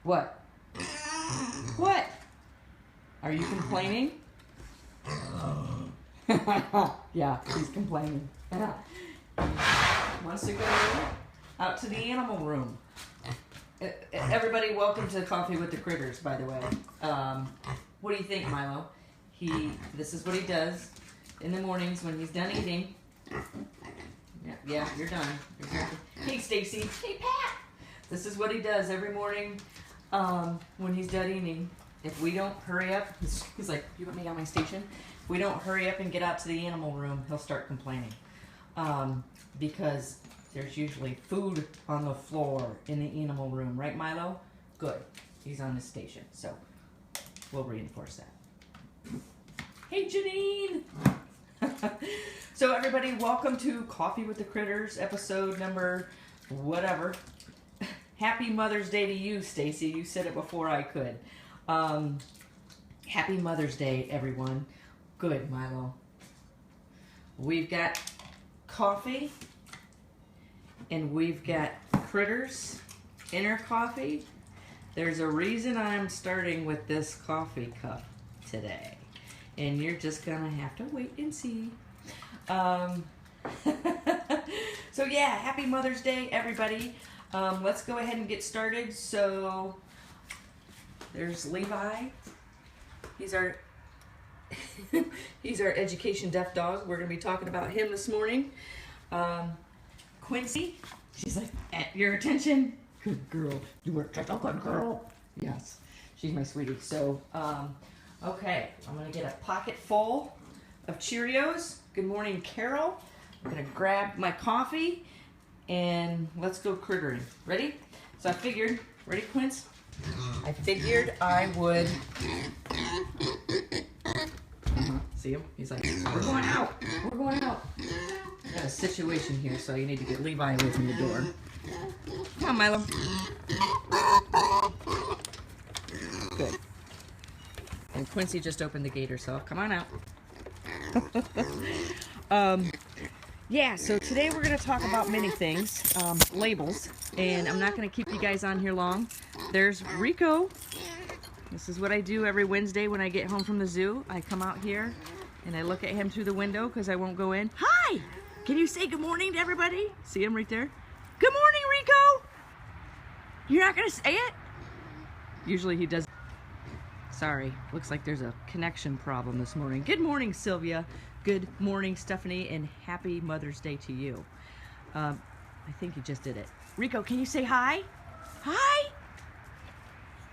What? What? Are you complaining? Yeah, he's complaining. Wants to go out to the animal room. Everybody, welcome to Coffee with the Critters, by the way. What do you think, Milo? This is what he does in the mornings when he's done eating. Yeah, you're done. Hey, Stacy. Hey, Pat. This is what he does every morning when he's done eating. If we don't hurry up, he's like, you want me on my station? If we don't hurry up and get out to the animal room, he'll start complaining. Because there's usually food on the floor in the animal room. Right, Milo? Good. He's on his station. So we'll reinforce that. Hey, Janine! So everybody, welcome to Coffee with the Critters, episode number whatever. Happy Mother's Day to you, Stacy. You said it before I could. Happy Mother's Day, everyone. Good, Milo. We've got coffee, and we've got critters in our coffee. There's a reason I'm starting with this coffee cup today, and you're just gonna have to wait and see. So yeah, happy Mother's Day, everybody. Let's go ahead and get started. So there's Levi. He's our he's our education deaf dog. We're gonna be talking about him this morning. Quincy, she's like, at your attention. Good girl. You are such a good girl. Yes, she's my sweetie. So, okay, I'm gonna get a pocket full of Cheerios. Good morning, Carol. I'm gonna grab my coffee and let's go crittering. Ready? So I figured, ready, Quince? I figured I would. See him? He's like, we're going out. We're going out. I got a situation here, so you need to get Levi away from the door. Come on, Milo. Good. And Quincy just opened the gate herself. Come on out. Yeah, so today we're going to talk about many things, labels, and I'm not going to keep you guys on here long. There's Rico. This is what I do every Wednesday when I get home from the zoo. I come out here and I look at him through the window because I won't go in. Hi! Can you say good morning to everybody? See him right there? Good morning, Rico! You're not going to say it? Usually he does. Sorry, looks like there's a connection problem this morning. Good morning, Sylvia. Good morning, Stephanie, and happy Mother's Day to you. I think you just did it. Rico, can you say hi? Hi?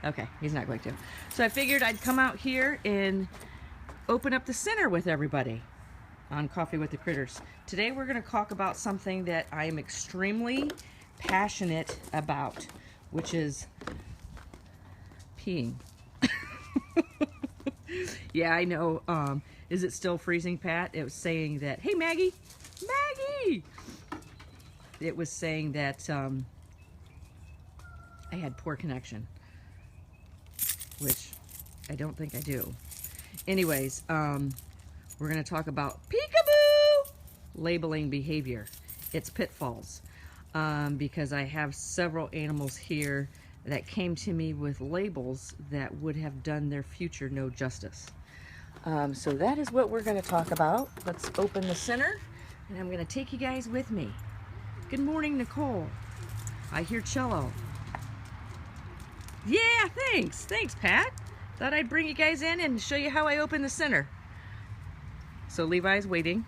Okay, he's not going to. So I figured I'd come out here and open up the center with everybody on Coffee with the Critters. Today we're going to talk about something that I am extremely passionate about, which is peeing. Yeah, I know. Is it still freezing, Pat? It was saying that, hey, Maggie! Maggie! It was saying that I had poor connection, which I don't think I do. Anyways, we're going to talk about peekaboo labeling behavior. Its pitfalls. Because I have several animals here that came to me with labels that would have done their future no justice. So that is what we're going to talk about. Let's open the center, and I'm going to take you guys with me. Good morning, Nicole. I hear cello. Yeah, thanks. Thanks, Pat. Thought I'd bring you guys in and show you how I open the center. So Levi's waiting,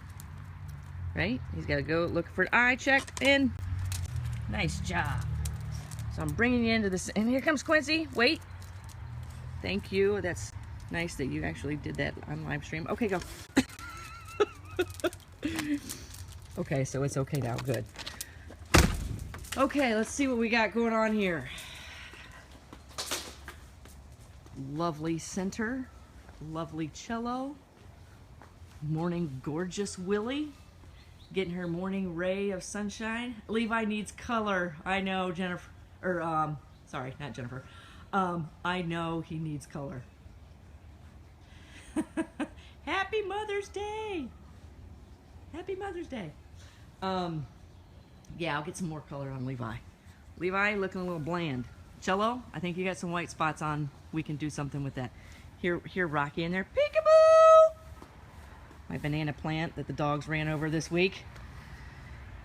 right? He's got to go look for an eye check in. Nice job. So I'm bringing you into this, and here comes Quincy. Wait. Thank you. That's nice that you actually did that on live stream. Okay, go. Okay, so it's okay now. Good. Okay, let's see what we got going on here. Lovely center. Lovely cello. Morning gorgeous Willie. Getting her morning ray of sunshine. Levi needs color. I know, Jennifer. Sorry, not Jennifer. I know he needs color. Happy Mother's Day! Happy Mother's Day. Yeah, I'll get some more color on Levi. Levi looking a little bland. Cello, I think you got some white spots on. We can do something with that. Here, Rocky in there. Peekaboo! My banana plant that the dogs ran over this week.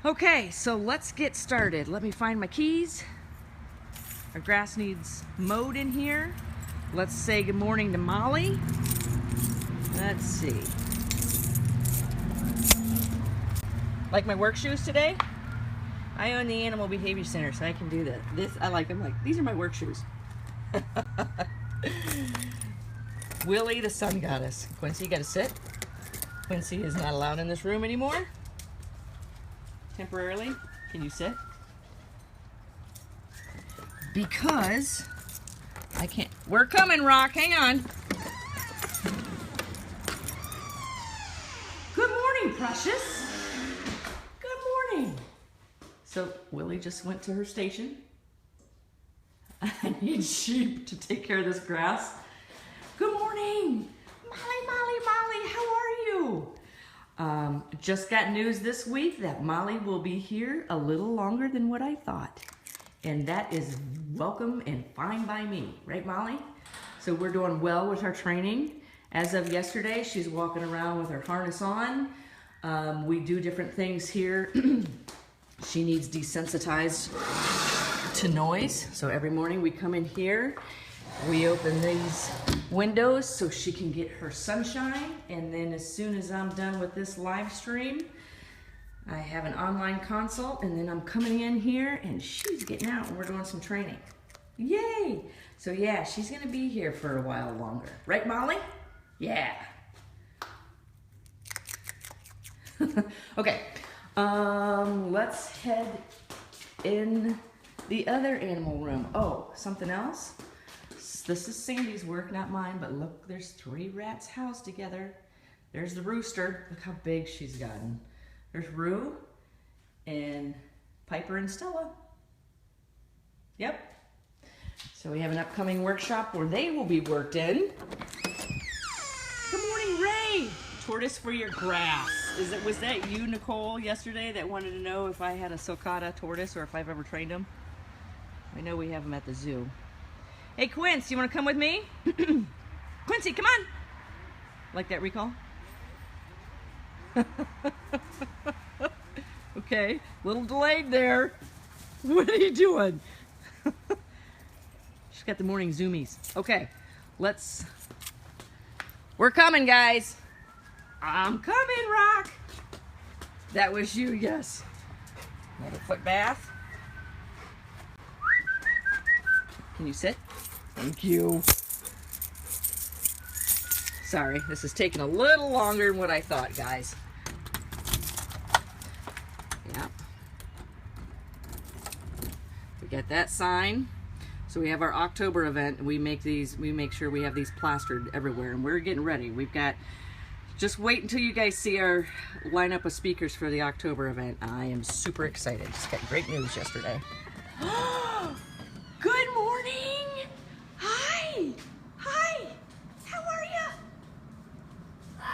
Okay, so let's get started. Let me find my keys. Our grass needs mowed in here. Let's say good morning to Molly. Let's see. Like my work shoes today? I own the Animal Behavior Center, so I can do that. I like them. Like, these are my work shoes. Willie, the sun goddess. Quincy, you gotta sit. Quincy is not allowed in this room anymore. Temporarily. Can you sit? Because I can't. We're coming, Rock. Hang on. Good morning, precious. Good morning. So Willie just went to her station. I need sheep to take care of this grass. Good morning. Molly, how are you? Just got news this week that Molly will be here a little longer than what I thought. And that is welcome and fine by me. Right, Molly? So we're doing well with our training. As of yesterday, she's walking around with her harness on. We do different things here. She needs desensitized to noise. So every morning we come in here, we open these windows so she can get her sunshine. And then as soon as I'm done with this live stream, I have an online consult, and then I'm coming in here and she's getting out and we're doing some training. Yay! So yeah, she's gonna be here for a while longer. Right, Molly? Yeah. Okay, let's head in the other animal room. Oh, something else? This is Sandy's work, not mine, but look, there's 3 rats housed together. There's the rooster. Look how big she's gotten. There's Rue and Piper and Stella. Yep. So we have an upcoming workshop where they will be worked in. Good morning, Ray. Tortoise for your grass. Was that you, Nicole, yesterday that wanted to know if I had a sulcata tortoise or if I've ever trained them? I know we have them at the zoo. Hey, Quince, you want to come with me? Quincy, come on. Like that recall? Okay, little delayed there. What are you doing? She's got the morning zoomies. Okay, we're coming, guys. I'm coming, Rock. That was you, yes. Another foot bath. Can you sit? Thank you. Sorry, this is taking a little longer than what I thought, guys. Yeah. We got that sign. So we have our October event, and we make sure we have these plastered everywhere, and we're getting ready. We've got, just wait until you guys see our lineup of speakers for the October event. I am super excited. Just got great news yesterday. Good morning. Hi. How are you?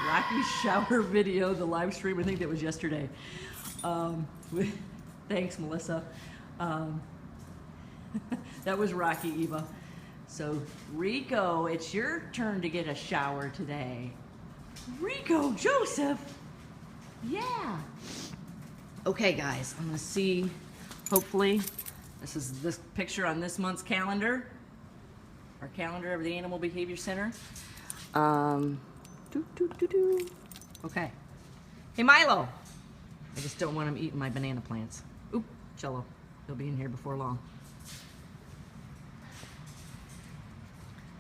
Rocky's shower video, the live stream, I think that was yesterday. Thanks, Melissa. That was Rocky, Eva. So, Rico, it's your turn to get a shower today. Rico, Joseph. Yeah. Okay, guys, I'm gonna see, hopefully, this is this picture on this month's calendar. Our calendar of the Animal Behavior Center. Okay. Hey, Milo. I just don't want him eating my banana plants. Oop, Cello. He'll be in here before long.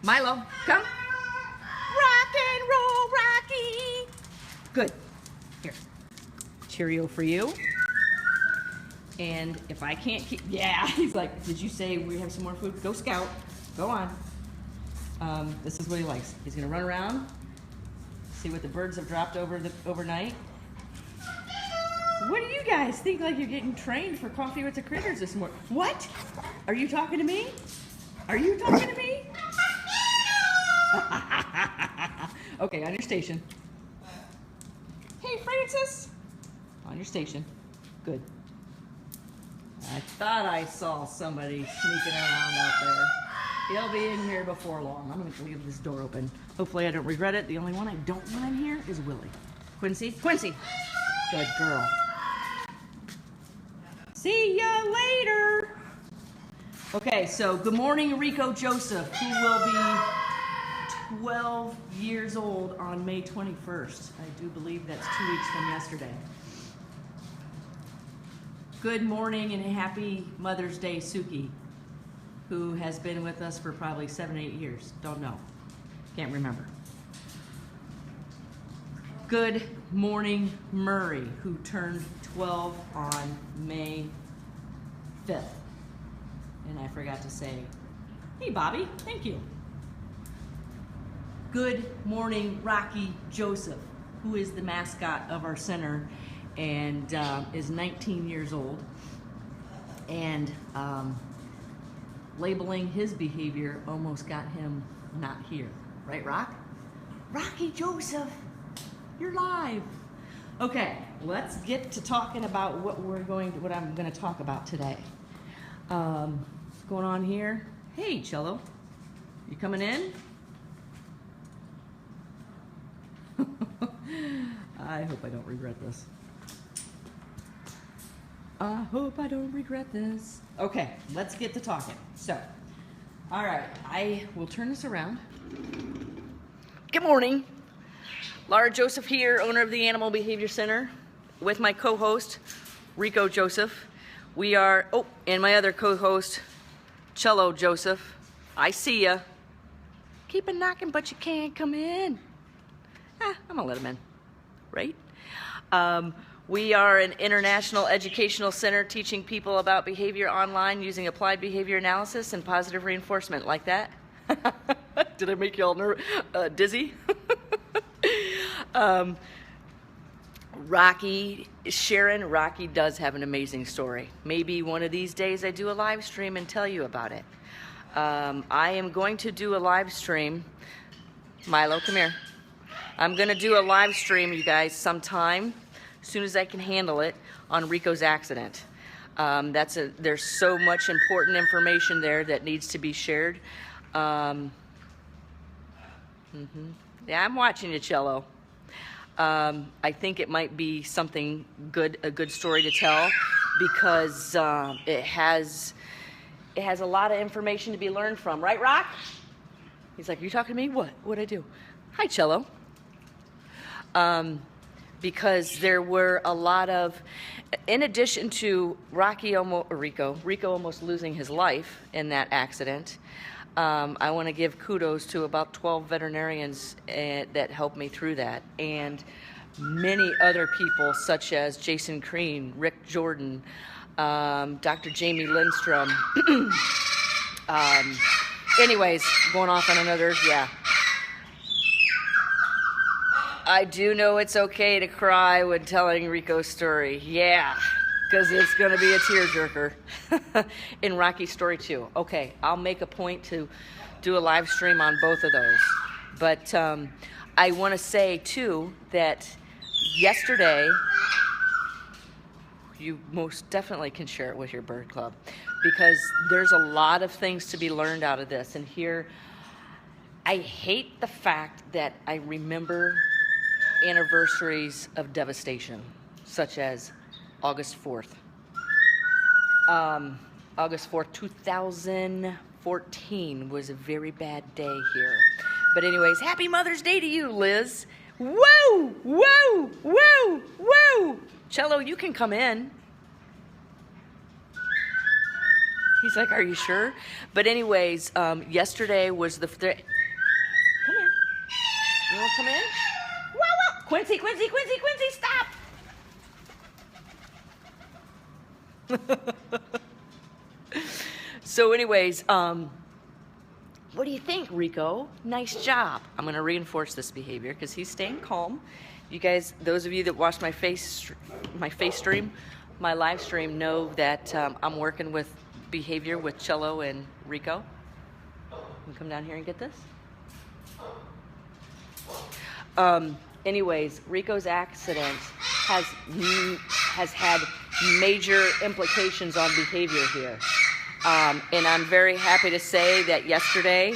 Milo, come. Rock and roll, Rocky. Good. Here. Cheerio for you. And if I can't keep, yeah, he's like, did you say we have some more food? Go Scout. Go on. This is what he likes. He's gonna run around, see what the birds have dropped overnight. What do you guys think? Like you're getting trained for Coffee with the Critters this morning? What? Are you talking to me? Are you talking to me? Okay, on your station. Hey, Francis. On your station. Good. I thought I saw somebody sneaking around out there. He'll be in here before long. I'm gonna leave this door open. Hopefully I don't regret it. The only one I don't want in here is Willie. Quincy? Quincy! Good girl. See ya later! Okay, so good morning, Rico Joseph, who will be 12 years old on May 21st. I do believe that's 2 weeks from yesterday. Good morning and happy Mother's Day, Suki, who has been with us for probably 7-8 years. Don't know. Can't remember. Good morning, Murray, who turned 12 on May 5th. And I forgot to say, hey, Bobby, thank you. Good morning, Rocky Joseph, who is the mascot of our center and is 19 years old. And labeling his behavior almost got him not here. Right, Rock? Rocky Joseph, you're live. Okay, let's get to talking about what I'm going to talk about today. What's going on here? Hey, Cello, you coming in? I hope I don't regret this. I hope I don't regret this. Okay, let's get to talking. So, all right, I will turn this around. Good morning. Laura Joseph here, owner of the Animal Behavior Center, with my co-host, Rico Joseph. We are, and my other co-host, Cello Joseph. I see ya. Keep it knocking, but you can't come in. I'm gonna let him in, right? We are an international educational center teaching people about behavior online using applied behavior analysis and positive reinforcement. Like that? Did I make you all dizzy? Rocky does have an amazing story. Maybe one of these days I do a live stream and tell you about it. I am going to do a live stream. Milo, come here. I'm going to do a live stream, you guys, sometime, as soon as I can handle it, on Rico's accident. There's so much important information there that needs to be shared. Yeah, I'm watching you, Cello. I think it might be something good, a good story to tell, because it has a lot of information to be learned from. Right, Rock? He's like, are you talking to me? What? What'd I do? Hi, Cello. Because there were a lot of, in addition to Rico almost losing his life in that accident, I want to give kudos to about 12 veterinarians that helped me through that, and many other people such as Jason Crean, Rick Jordan, Dr. Jamie Lindstrom. Anyways, going off on another, yeah. I do know it's okay to cry when telling Rico's story. Yeah, because it's going to be a tearjerker. In Rocky's story too. Okay, I'll make a point to do a live stream on both of those. But I want to say too that yesterday, you most definitely can share it with your bird club, because there's a lot of things to be learned out of this. And here, I hate the fact that I remember anniversaries of devastation, such as August 4th. August 4th, 2014 was a very bad day here. But anyways, happy Mother's Day to you, Liz. Woo! Woo! Woo! Woo! Cello, you can come in. He's like, are you sure? But anyways, yesterday was the... Come here. You want to come in? Quincy, stop! So anyways, what do you think, Rico? Nice job. I'm going to reinforce this behavior because he's staying calm. You guys, those of you that watch my face stream, my live stream, know that I'm working with behavior with Cello and Rico. Can you come down here and get this? Anyways, Rico's accident has had major implications on behavior here. And I'm very happy to say that yesterday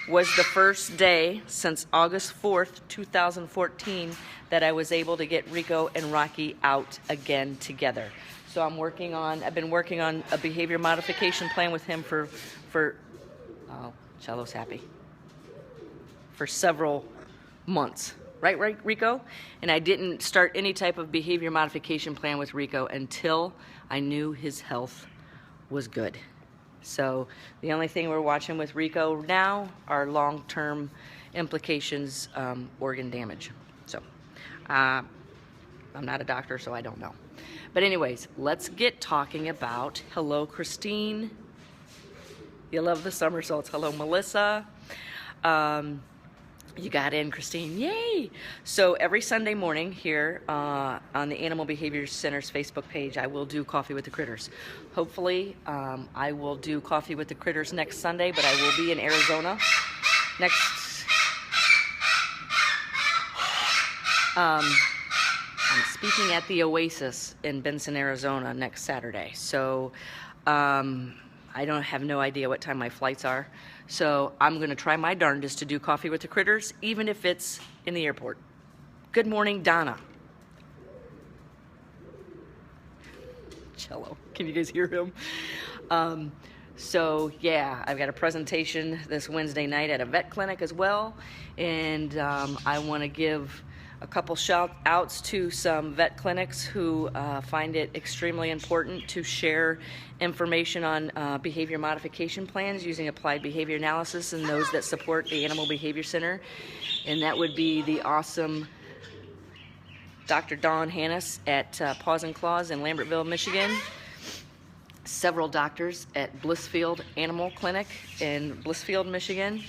was the first day since August 4th, 2014, that I was able to get Rico and Rocky out again together. So I've been working on a behavior modification plan with him for oh, Cello's happy, for several months. Right, Rico? And I didn't start any type of behavior modification plan with Rico until I knew his health was good. So the only thing we're watching with Rico now are long-term implications, organ damage. So I'm not a doctor, so I don't know. But anyways, let's get talking about, hello, Christine. You love the somersaults. Hello, Melissa. You got in, Christine. Yay! So every Sunday morning here on the Animal Behavior Center's Facebook page, I will do Coffee with the Critters. Hopefully, I will do Coffee with the Critters next Sunday, but I will be in Arizona next. I'm speaking at the Oasis in Benson, Arizona next Saturday. So I don't have no idea what time my flights are. So I'm going to try my darndest to do Coffee with the Critters, even if it's in the airport. Good morning, Donna. Cello. Can you guys hear him? So yeah, I've got a presentation this Wednesday night at a vet clinic as well. And I want to give a couple shout outs to some vet clinics who find it extremely important to share information on behavior modification plans using applied behavior analysis, and those that support the Animal Behavior Center. And that would be the awesome Dr. Dawn Hannes at Paws and Claws in Lambertville, Michigan. Several doctors at Blissfield Animal Clinic in Blissfield, Michigan.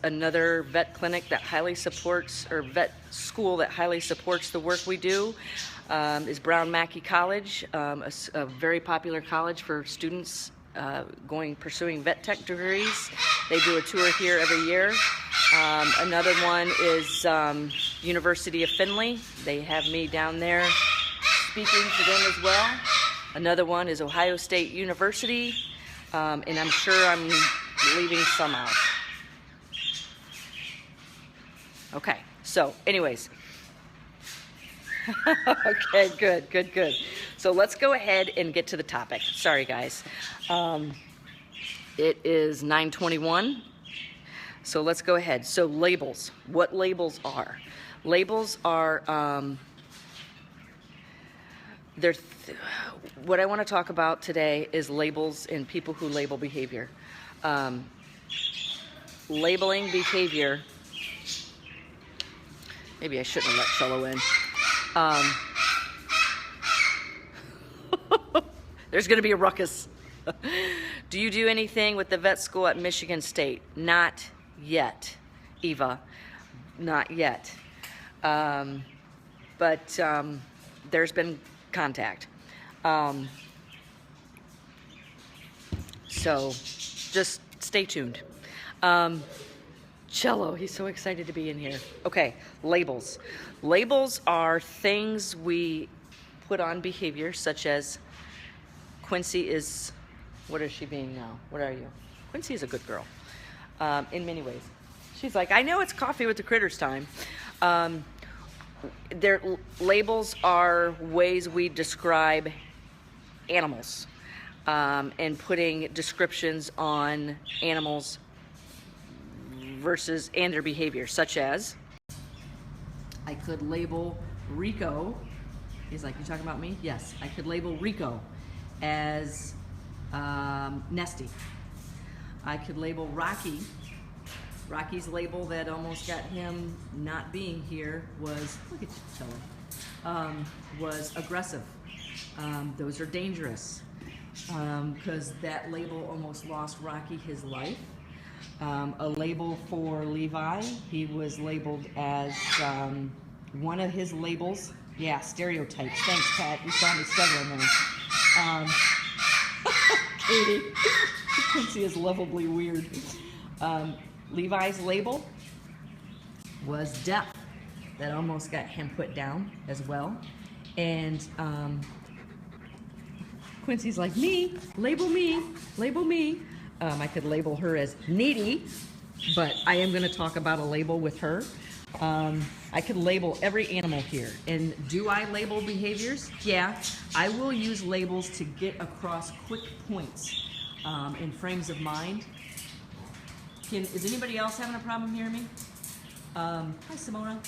Another vet clinic that highly supports, or vet school that highly supports the work we do, is Brown Mackie College, a very popular college for students pursuing vet tech degrees. They do a tour here every year. Another one is University of Findlay. They have me down there speaking to them as well. Another one is Ohio State University, and I'm sure I'm leaving some out. Okay, so anyways. Okay, good. So let's go ahead and get to the topic. Sorry, guys. It is 9:21. So let's go ahead. So labels. What labels are? Labels are, what I want to talk about today is labels and people who label behavior. Labeling behavior. Maybe I shouldn't have let Cello in. There's going to be a ruckus. Do you do anything with the vet school at Michigan State? Not yet, Eva. Not yet. But there's been contact. So just stay tuned. Cello, he's so excited to be in here. Okay, labels. Labels are things we put on behavior, such as Quincy is, what is she being now? What are you? Quincy is a good girl, in many ways. She's like, I know it's Coffee with the Critters time. Their labels are ways we describe animals, and putting descriptions on animals versus and their behavior, such as I could label Rico. He's like, you talking about me? Yes, I could label Rico as nesty. I could label Rocky. Rocky's label that almost got him not being here was, look at you, Cello, was aggressive. Those are dangerous, because that label almost lost Rocky his life. A label for Levi, he was labeled as one of his labels. Yeah, stereotypes. Thanks, Pat. You saw me struggling there. Katie, Quincy is lovably weird. Levi's label was deaf. That almost got him put down as well. And Quincy's like, me, label me, label me. I could label her as needy, but I am going to talk about a label with her. I could label every animal here. And do I label behaviors? Yeah, I will use labels to get across quick points in frames of mind. Is anybody else having a problem hearing me? Hi, Simona.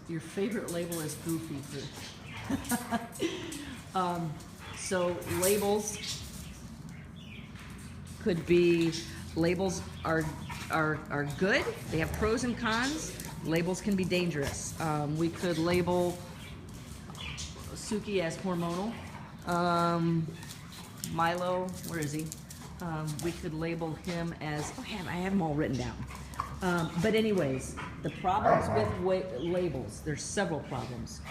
Your favorite label is goofy. So labels could be, labels are good. They have pros and cons. Labels can be dangerous. We could label Suki as hormonal. Milo, where is he? We could label him as, oh, I have them all written down. But anyways, the problems with labels, there's several problems.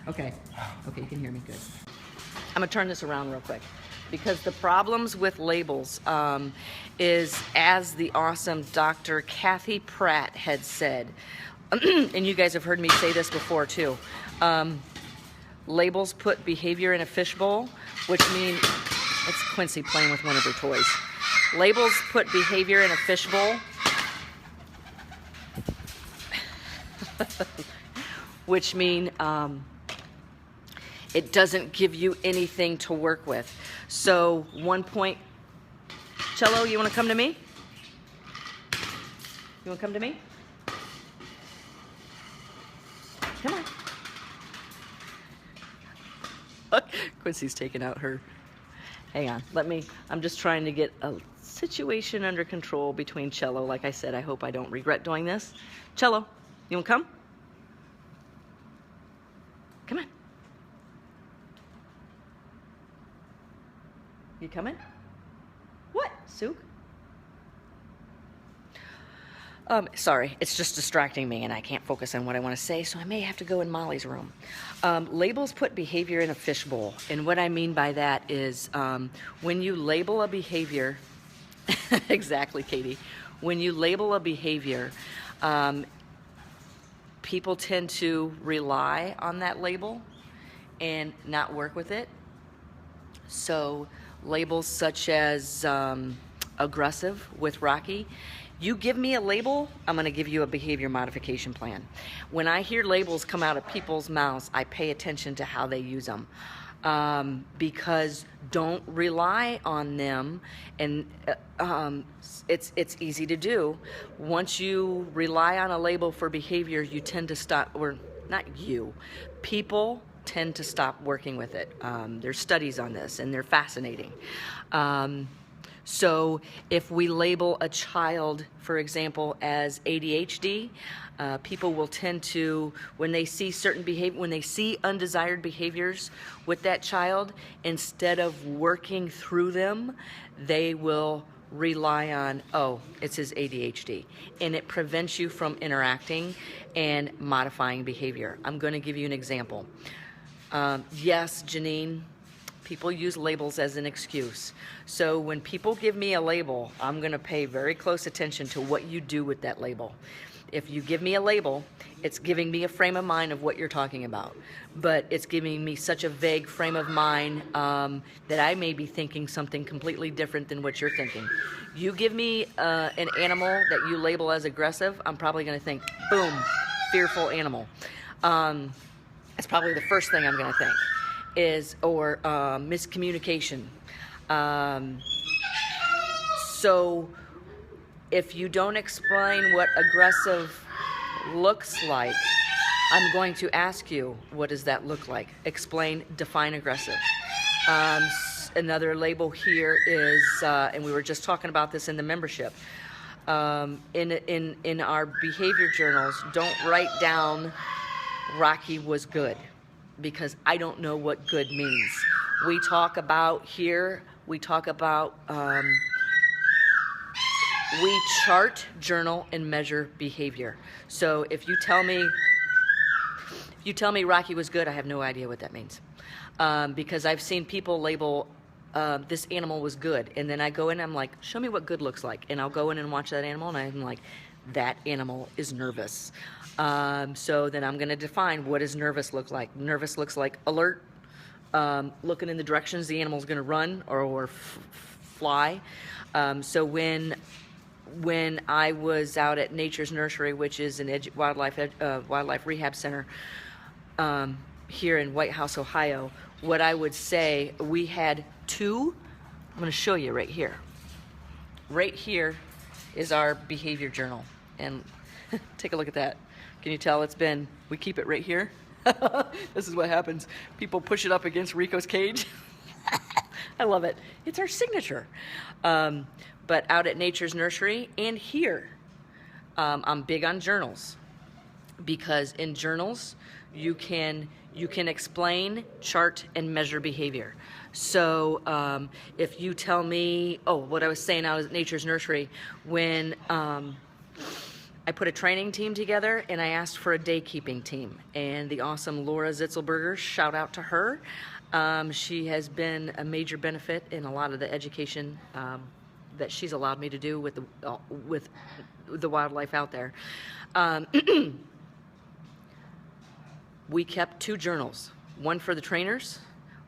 Okay, you can hear me good. I'm gonna turn this around real quick, because the problems with labels is, as the awesome Dr. Kathy Pratt had said, and you guys have heard me say this before too, labels put behavior in a fishbowl, which means, it's Quincy playing with one of her toys. Labels put behavior in a fishbowl, which mean it doesn't give you anything to work with. So 1 point, Cello, you want to come to me? You want to come to me? Come on. Look, Quincy's taking out her. Hang on, I'm just trying to get a situation under control between Cello. Like I said, I hope I don't regret doing this. Cello, you want to come? Come on. You coming? What, Suk? Sorry, it's just distracting me and I can't focus on what I want to say, so I may have to go in Molly's room. Labels put behavior in a fishbowl, and what I mean by that is when you label a behavior, exactly, Katie, when you label a behavior, people tend to rely on that label and not work with it. So labels such as aggressive with Rocky, you give me a label, I'm going to give you a behavior modification plan. When I hear labels come out of people's mouths, I pay attention to how they use them. Because don't rely on them, and it's easy to do. Once you rely on a label for behavior, you tend to stop, or not you, people tend to stop working with it. There's studies on this and they're fascinating. So if we label a child, for example, as ADHD, people will tend to, when they see certain behavior, when they see undesired behaviors with that child, instead of working through them, they will rely on, oh, it's his ADHD. And it prevents you from interacting and modifying behavior. I'm going to give you an example. Yes, Janine, people use labels as an excuse. So when people give me a label, I'm going to pay very close attention to what you do with that label. If you give me a label, it's giving me a frame of mind of what you're talking about. But it's giving me such a vague frame of mind that I may be thinking something completely different than what you're thinking. You give me an animal that you label as aggressive, I'm probably going to think, boom, fearful animal. That's probably the first thing I'm going to think is, or miscommunication. So if you don't explain what aggressive looks like, I'm going to ask you, what does that look like? Explain, define aggressive. Another label here is, and we were just talking about this in the membership, in our behavior journals, don't write down Rocky was good, because I don't know what good means. We talk about here, we chart, journal, and measure behavior. So if you tell me Rocky was good, I have no idea what that means. Because I've seen people label this animal was good, and then I go in and I'm like, show me what good looks like. And I'll go in and watch that animal and I'm like, that animal is nervous. So then I'm going to define, what does nervous look like? Nervous looks like alert, looking in the directions the animal's going to run or fly. So when I was out at Nature's Nursery, which is an wildlife rehab center here in White House, Ohio, what I would say, we had two. I'm going to show you right here. Right here is our behavior journal, and take a look at that. Can you tell we keep it right here? This is what happens. People push it up against Rico's cage. I love it. It's our signature. But out at Nature's Nursery and here, I'm big on journals, because in journals you can explain, chart, and measure behavior. So if you tell me, what I was saying out at Nature's Nursery, when I put a training team together and I asked for a day keeping team, and the awesome Laura Zitzelberger, shout out to her. She has been a major benefit in a lot of the education that she's allowed me to do with the wildlife out there. We kept two journals, one for the trainers,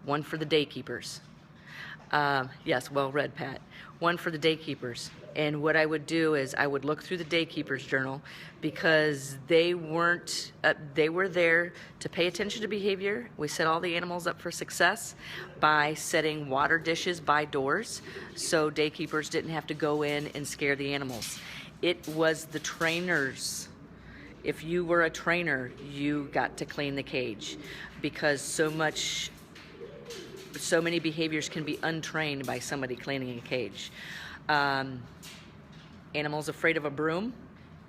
one for the day keepers. Yes, well read, Pat. One for the day keepers. And what I would do is I would look through the day keepers journal, because they were there to pay attention to behavior. We set all the animals up for success by setting water dishes by doors, so day keepers didn't have to go in and scare the animals. It was the trainers. If you were a trainer, you got to clean the cage, because so many behaviors can be untrained by somebody cleaning a cage. Animals afraid of a broom,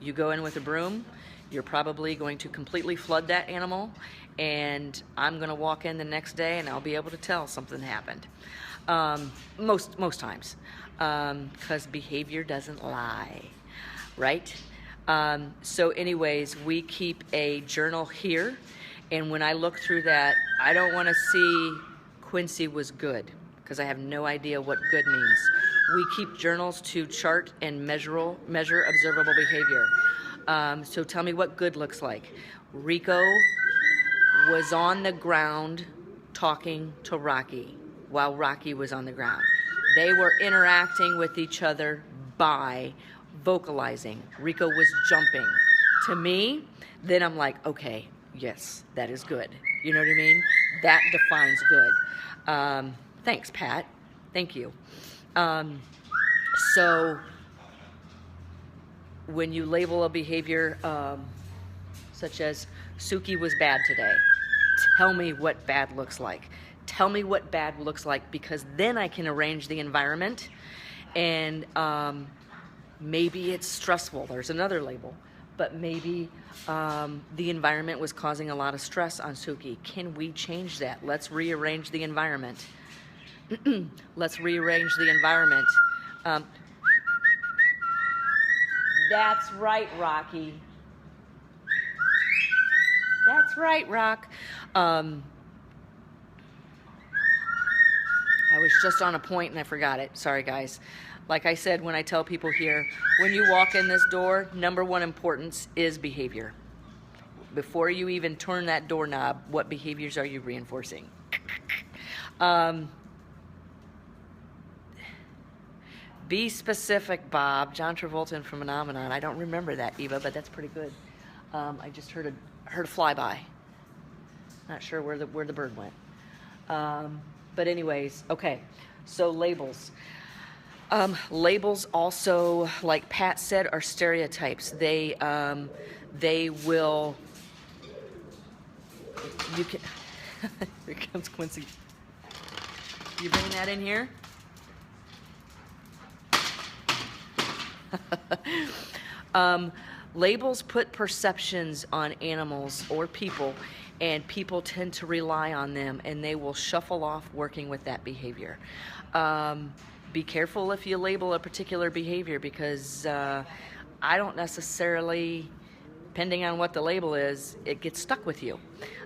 you go in with a broom, you're probably going to completely flood that animal, and I'm going to walk in the next day and I'll be able to tell something happened. Most times, because behavior doesn't lie, right? So anyways, we keep a journal here, and when I look through that, I don't want to see Quincy was good, because I have no idea what good means. We keep journals to chart and measure observable behavior. So tell me what good looks like. Rico was on the ground talking to Rocky while Rocky was on the ground. They were interacting with each other by vocalizing. Rico was jumping. To me, then I'm like, okay, yes, that is good. You know what I mean? That defines good. Thanks, Pat. Thank you. So when you label a behavior such as Suki was bad today, tell me what bad looks like. Tell me what bad looks like, because then I can arrange the environment, and maybe it's stressful. There's another label. But maybe the environment was causing a lot of stress on Suki. Can we change that? Let's rearrange the environment. Let's rearrange the environment. That's right, Rocky. That's right, Rock. I was just on a point and I forgot it. Sorry, guys. Like I said, when I tell people here, when you walk in this door, number one importance is behavior. Before you even turn that doorknob, what behaviors are you reinforcing? Be specific, Bob. John Travolta from Phenomenon. I don't remember that, Eva, but that's pretty good. I just heard a flyby. Not sure where the bird went. But anyways, okay. So labels. Labels also, like Pat said, are stereotypes. They will. You can. Here comes Quincy. You bring that in here? Labels put perceptions on animals or people, and people tend to rely on them, and they will shuffle off working with that behavior. Be careful if you label a particular behavior, because I don't necessarily depending on what the label is, it gets stuck with you.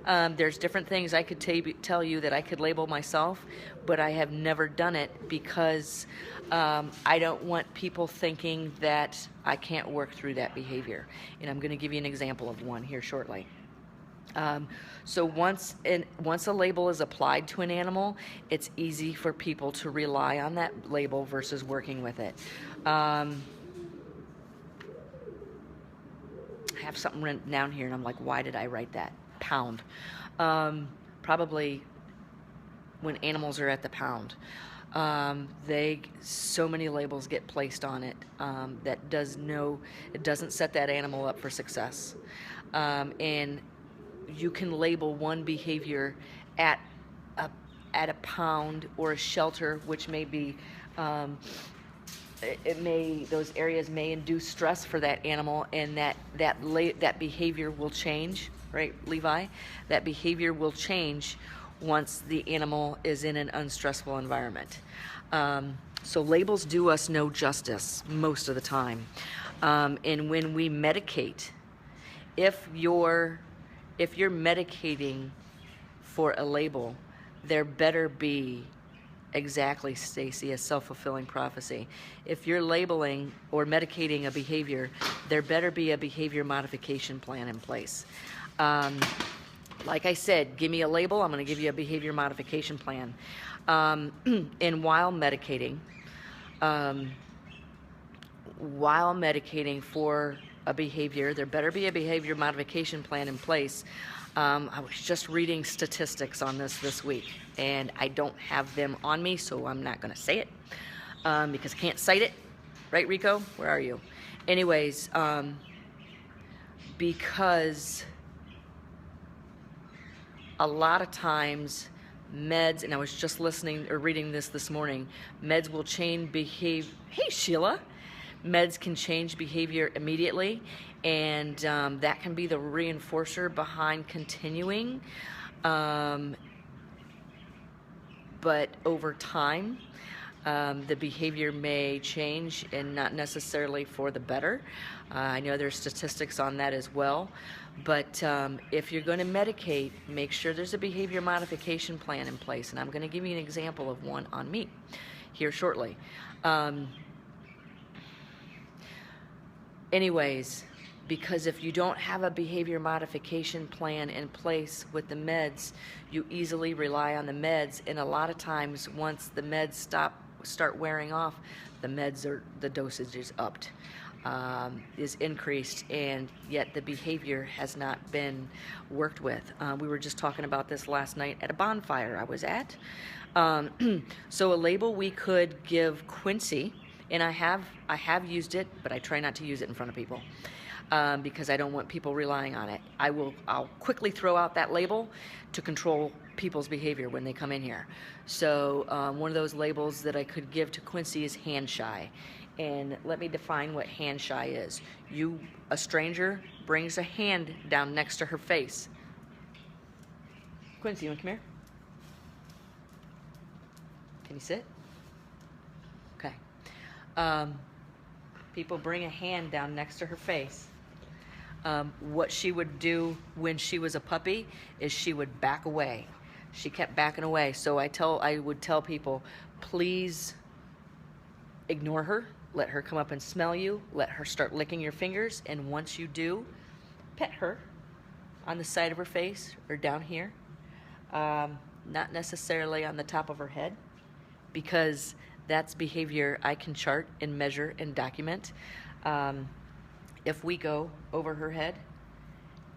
There's different things I could tell you that I could label myself, but I have never done it because I don't want people thinking that I can't work through that behavior. And I'm going to give you an example of one here shortly. So once a label is applied to an animal, it's easy for people to rely on that label versus working with it. I have something written down here, and I'm like, why did I write that? Pound. Probably when animals are at the pound. So many labels get placed on it that it doesn't set that animal up for success. And you can label one behavior at a pound or a shelter, which may be those areas may induce stress for that animal, and that behavior will change, right, Levi? That behavior will change once the animal is in an unstressful environment. So labels do us no justice most of the time. And when we medicate, if you're medicating for a label, there better be, exactly, Stacy, a self-fulfilling prophecy. If you're labeling or medicating a behavior, there better be a behavior modification plan in place. Like I said, give me a label, I'm going to give you a behavior modification plan. And while medicating for a behavior, there better be a behavior modification plan in place. I was just reading statistics on this week, and I don't have them on me, so I'm not going to say it because I can't cite it. Right, Rico? Where are you? Anyways, because a lot of times meds, and I was just reading this morning, meds will change behavior. Hey, Sheila. Meds can change behavior immediately, and that can be the reinforcer behind continuing. But over time, the behavior may change, and not necessarily for the better. I know there's statistics on that as well. But if you're going to medicate, make sure there's a behavior modification plan in place. And I'm going to give you an example of one on me here shortly. Anyways, because if you don't have a behavior modification plan in place with the meds, you easily rely on the meds, and a lot of times once the meds start wearing off, the dosage is upped, is increased, and yet the behavior has not been worked with. We were just talking about this last night at a bonfire I was at. So a label we could give Quincy, and I have used it, but I try not to use it in front of people because I don't want people relying on it. I'll quickly throw out that label to control people's behavior when they come in here. So one of those labels that I could give to Quincy is hand shy. And let me define what hand shy is. A stranger brings a hand down next to her face. Quincy, you want to come here? Can you sit? Okay. People bring a hand down next to her face. What she would do when she was a puppy is she would back away. She kept backing away. So I would tell people, please ignore her. Let her come up and smell you. Let her start licking your fingers. And once you do, pet her on the side of her face or down here. Not necessarily on the top of her head, because that's behavior I can chart and measure and document. If we go over her head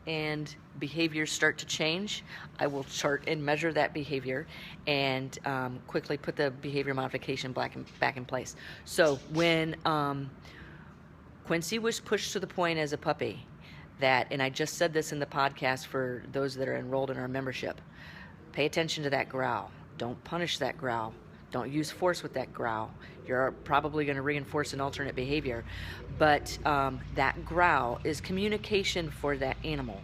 and behaviors start to change, I will chart and measure that behavior and quickly put the behavior modification back in place. So when Quincy was pushed to the point as a puppy and I just said this in the podcast for those that are enrolled in our membership, pay attention to that growl. Don't punish that growl. Don't use force with that growl. You're probably going to reinforce an alternate behavior. But that growl is communication for that animal.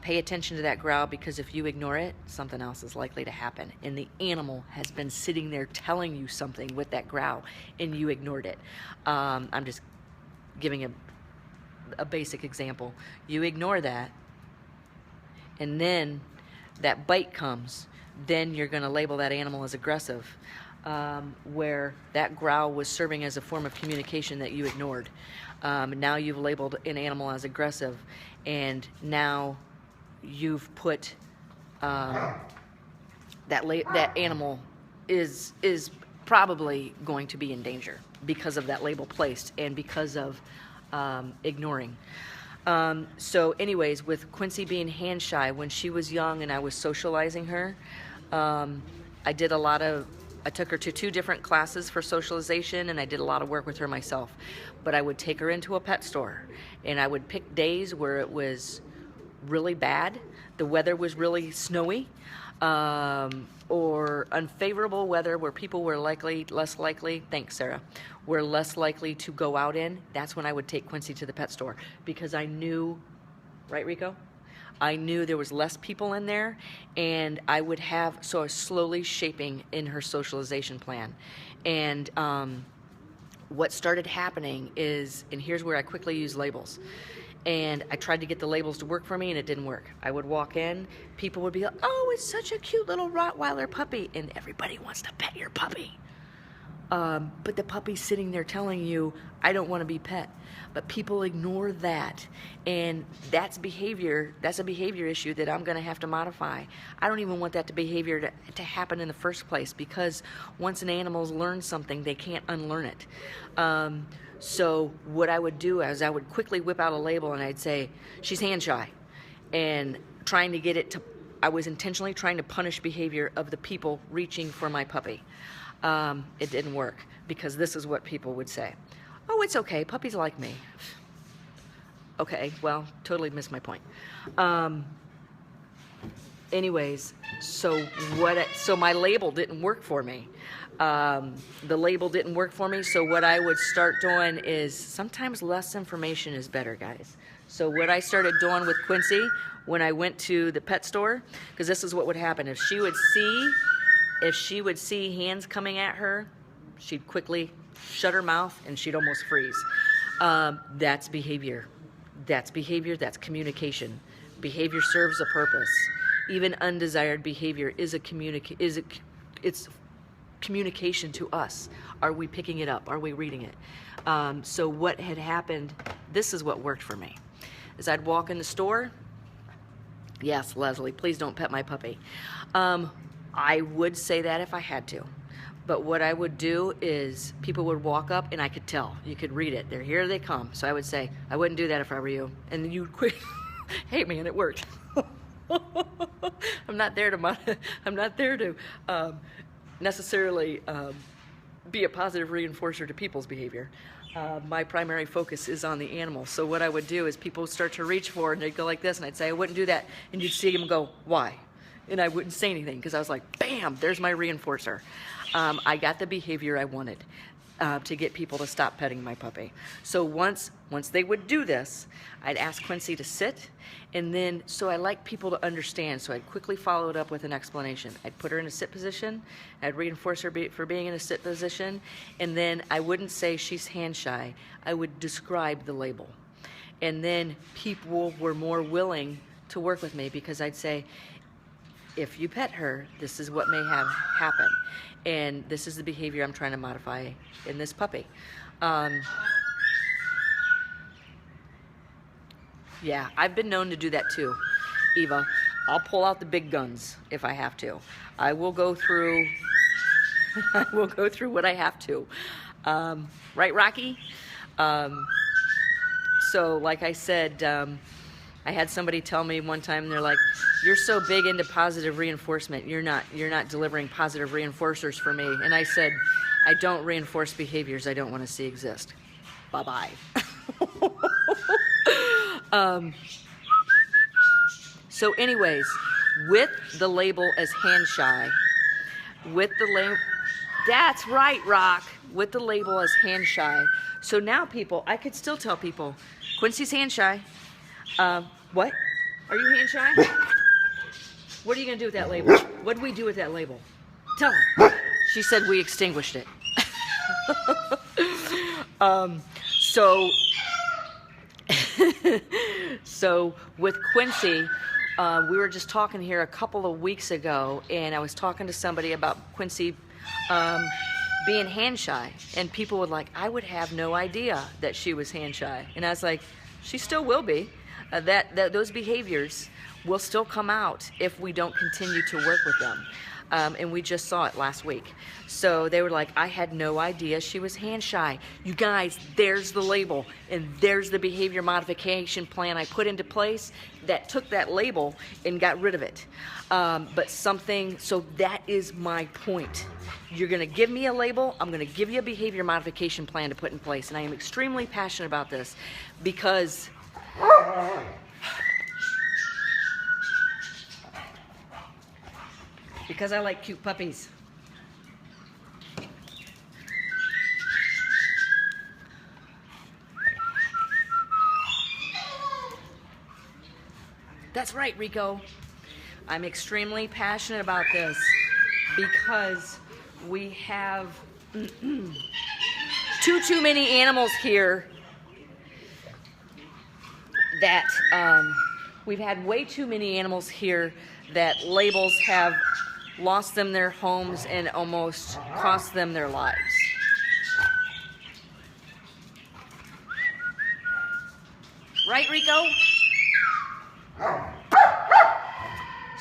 Pay attention to that growl, because if you ignore it, something else is likely to happen. And the animal has been sitting there telling you something with that growl, and you ignored it. I'm just giving a a basic example. You ignore that, and then that bite comes, then you're going to label that animal as aggressive, where that growl was serving as a form of communication that you ignored. Now you've labeled an animal as aggressive, and now you've put that animal is probably going to be in danger because of that label placed and because of ignoring. So anyways, with Quincy being hand shy, when she was young and I was socializing her, I took her to 2 different classes for socialization, and I did a lot of work with her myself. But I would take her into a pet store, and I would pick days where it was really bad, the weather was really snowy, or unfavorable weather where people were less likely, thanks Sarah, were less likely to go out in. That's when I would take Quincy to the pet store, because I knew, right Rico? I knew there was less people in there, and I was slowly shaping in her socialization plan. And what started happening is, and here's where I quickly use labels, and I tried to get the labels to work for me, and it didn't work. I would walk in, people would be like, oh, it's such a cute little Rottweiler puppy, and everybody wants to pet your puppy. But the puppy's sitting there telling you, I don't want to be pet. But people ignore that, and that's a behavior issue that I'm going to have to modify. I don't even want that behavior to happen in the first place, because once an animal's learned something, they can't unlearn it. So what I would do is I would quickly whip out a label, and I'd say, she's hand shy, and trying to get it to, I was intentionally trying to punish behavior of the people reaching for my puppy. It didn't work, because this is what people would say. Oh, it's okay, puppies like me. Okay, well, totally missed my point. Anyways, so my label didn't work for me. The label didn't work for me, so what I would start doing is, sometimes less information is better, guys. So what I started doing with Quincy when I went to the pet store, because this is what would happen. If she would see hands coming at her, she'd quickly shut her mouth and she'd almost freeze. That's behavior. That's communication. Behavior serves a purpose. Even undesired behavior is it's communication to us. Are we picking it up? Are we reading it? So what had happened, this is what worked for me, is I'd walk in the store. Yes, Leslie, please don't pet my puppy. I would say that if I had to. But what I would do is, people would walk up and I could tell. You could read it. Here they come. So I would say, I wouldn't do that if I were you. And then you'd quit. Hey man, it worked. I'm not there to necessarily be a positive reinforcer to people's behavior. My primary focus is on the animal. So what I would do is, people would start to reach for, and they'd go like this, and I'd say, I wouldn't do that. And you'd see them go, why? And I wouldn't say anything, because I was like, bam, there's my reinforcer. I got the behavior I wanted to get people to stop petting my puppy. So once they would do this, I'd ask Quincy to sit, and then, so I like people to understand, so I'd quickly follow it up with an explanation. I'd put her in a sit position, I'd reinforce her for being in a sit position, and then I wouldn't say she's hand shy, I would describe the label. And then people were more willing to work with me, because I'd say, if you pet her, this is what may have happened. And this is the behavior I'm trying to modify in this puppy. Yeah, I've been known to do that too, Eva. I'll pull out the big guns if I have to. I will go through what I have to. Right, Rocky? So like I said, I had somebody tell me one time, they're like, you're so big into positive reinforcement, you're not delivering positive reinforcers for me. And I said, I don't reinforce behaviors I don't want to see exist. Bye-bye. So anyways, with the label as hand shy, that's right, Rock, with the label as hand shy. So now people, I could still tell people, Quincy's hand shy. What? Are you hand shy? What are you going to do with that label? What did we do with that label? Tell her. She said we extinguished it. So with Quincy, we were just talking here a couple of weeks ago, and I was talking to somebody about Quincy being hand shy, and people would like, I would have no idea that she was hand shy, and I was like, she still will be. Those behaviors will still come out if we don't continue to work with them. And we just saw it last week. So they were like, I had no idea she was hand shy. You guys, there's the label, and there's the behavior modification plan I put into place that took that label and got rid of it. So that is my point. You're gonna give me a label, I'm gonna give you a behavior modification plan to put in place. And I am extremely passionate about this because I like cute puppies. That's right, Rico. I'm extremely passionate about this because we have too many animals here that we've had way too many animals here that labels have lost them their homes and almost cost them their lives. Right, Rico?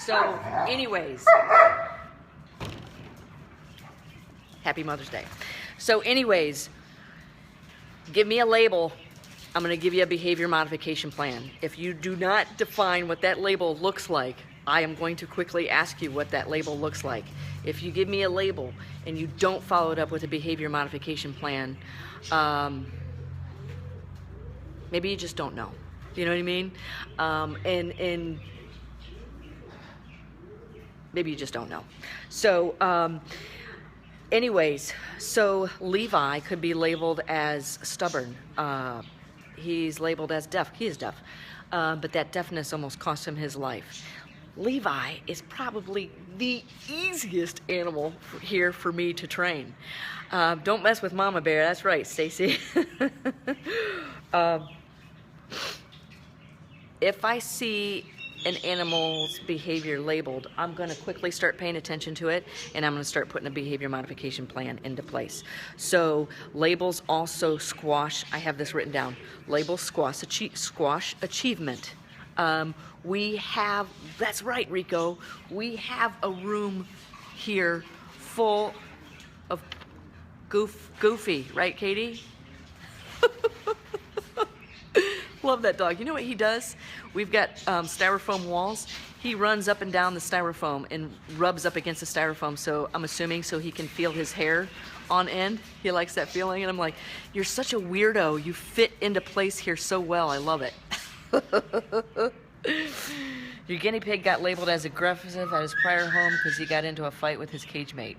So, anyways, happy Mother's Day. So anyways, give me a label, I'm gonna give you a behavior modification plan. If you do not define what that label looks like, I am going to quickly ask you what that label looks like. If you give me a label and you don't follow it up with a behavior modification plan, maybe you just don't know. You know what I mean? And maybe you just don't know. So anyways, so Levi could be labeled as stubborn. He's labeled as deaf. He is deaf. But that deafness almost cost him his life. Levi is probably the easiest animal here for me to train. Don't mess with Mama Bear. That's right, Stacy. If I see an animal's behavior labeled, I'm going to quickly start paying attention to it, and I'm going to start putting a behavior modification plan into place. So labels also squash, I have this written down, labels squash achievement. We have, that's right, Rico, we have a room here full of Goofy, right, Katie? Love that dog. You know what he does? We've got styrofoam walls. He runs up and down the styrofoam and rubs up against the styrofoam, so I'm assuming so he can feel his hair on end. He likes that feeling, and I'm like, you're such a weirdo. You fit into place here so well. I love it. Your guinea pig got labeled as aggressive at his prior home because he got into a fight with his cage mate.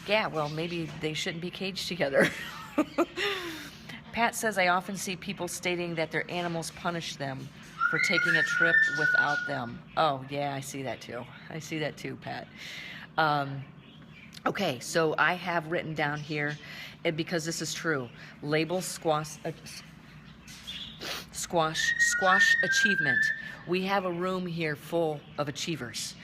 Yeah, well, maybe they shouldn't be caged together. Pat says, I often see people stating that their animals punish them for taking a trip without them. Oh, yeah, I see that too. I see that too, Pat. Okay, so I have written down here, and because this is true, label squash achievement. We have a room here full of achievers.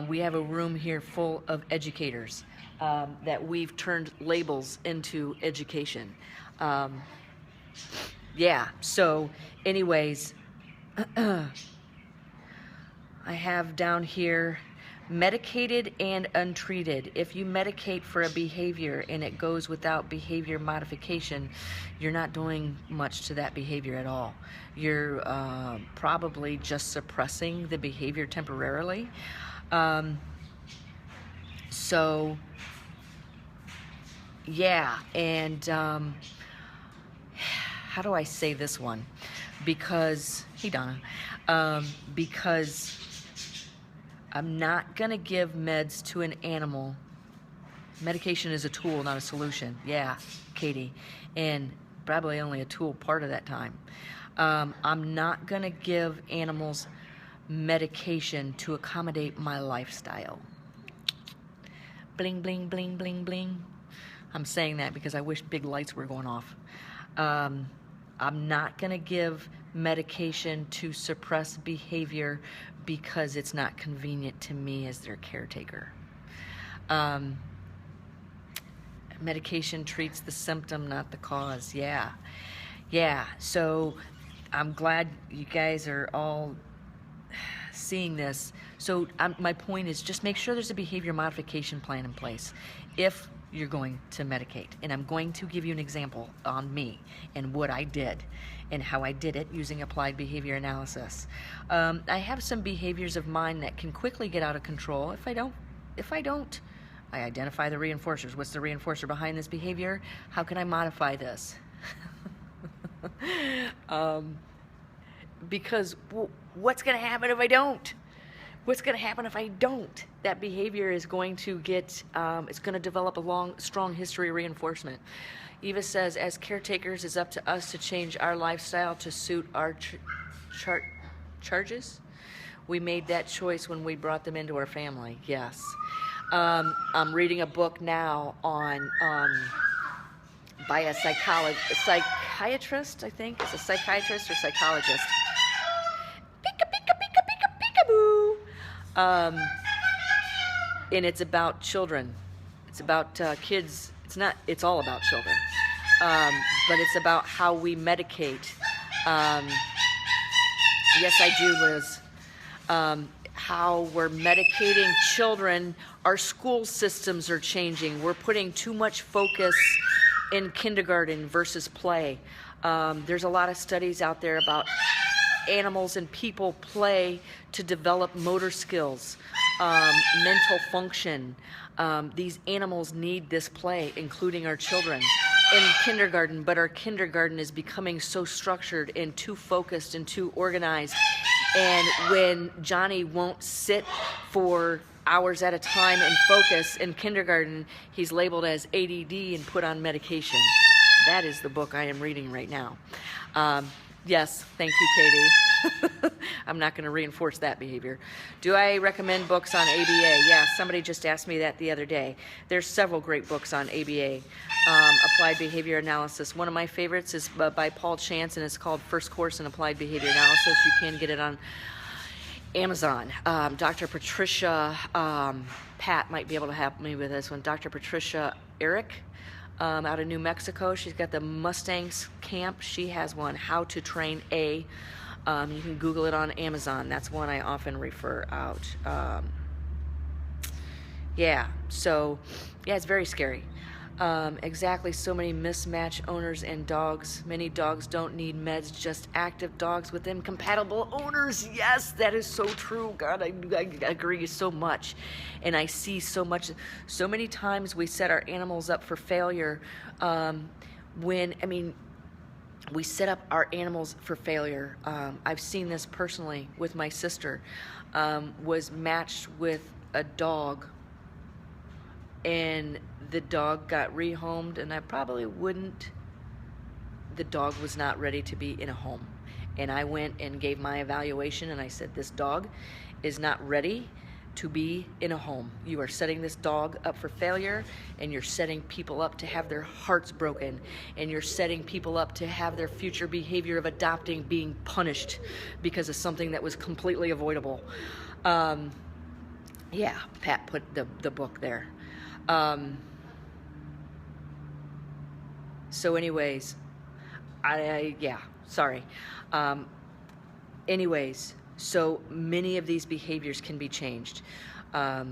We have a room here full of educators that we've turned labels into education. Yeah, so anyways, I have down here medicated and untreated. If you medicate for a behavior and it goes without behavior modification, you're not doing much to that behavior at all. You're probably just suppressing the behavior temporarily. So yeah, and how do I say this one? Because, hey Donna, because I'm not gonna give meds to an animal. Medication is a tool, not a solution. Yeah, Katie, and probably only a tool part of that time. I'm not gonna give animals medication to accommodate my lifestyle. Bling, bling, bling, bling, bling. I'm saying that because I wish big lights were going off. I'm not going to give medication to suppress behavior because it's not convenient to me as their caretaker. Medication treats the symptom, not the cause. Yeah. So I'm glad you guys are all seeing this. So my point is, just make sure there's a behavior modification plan in place if you're going to medicate. And I'm going to give you an example on me and what I did and how I did it using applied behavior analysis. I have some behaviors of mine that can quickly get out of control if I don't, I identify the reinforcers. What's the reinforcer behind this behavior? How can I modify this? Because what's going to happen if I don't? What's going to happen if I don't? That behavior is going to get, it's going to develop a strong history of reinforcement. Eva says, as caretakers, it's up to us to change our lifestyle to suit our charges. We made that choice when we brought them into our family. Yes. I'm reading a book now on by a psychiatrist, I think. It's a psychiatrist or psychologist. Pika, pika, pika, pika, peekaboo. And it's about children. It's about kids. It's all about children. But it's about how we medicate. Yes, I do, Liz. How we're medicating children. Our school systems are changing. We're putting too much focus in kindergarten versus play. There's a lot of studies out there about animals and people play to develop motor skills, mental function. These animals need this play, including our children in kindergarten, but our kindergarten is becoming so structured and too focused and too organized. And when Johnny won't sit for hours at a time and focus in kindergarten, he's labeled as ADD and put on medication. That is the book I am reading right now. Yes, thank you, Katie. I'm not going to reinforce that behavior. Do I recommend books on ABA? Yeah, somebody just asked me that the other day. There's several great books on ABA, Applied Behavior Analysis. One of my favorites is by Paul Chance, and it's called First Course in Applied Behavior Analysis. You can get it on Amazon. Dr. Patricia, Pat might be able to help me with this one. Dr. Patricia Eric, out of New Mexico. She's got the Mustangs camp. She has one, How to Train A. You can Google it on Amazon. That's one I often refer out. Yeah, it's very scary. Exactly, so many mismatched owners and dogs. Many dogs don't need meds, just active dogs with incompatible owners. Yes, that is so true. God, I agree so much. And I see so many times we set our animals up for failure we set up our animals for failure. I've seen this personally with my sister. Was matched with a dog, and the dog got rehomed, and I probably wouldn't. The dog was not ready to be in a home. And I went and gave my evaluation, and I said, this dog is not ready to be in a home. You are setting this dog up for failure, and you're setting people up to have their hearts broken, and you're setting people up to have their future behavior of adopting being punished because of something that was completely avoidable. Yeah, Pat put the book there. So anyways, sorry. Anyways, so many of these behaviors can be changed. I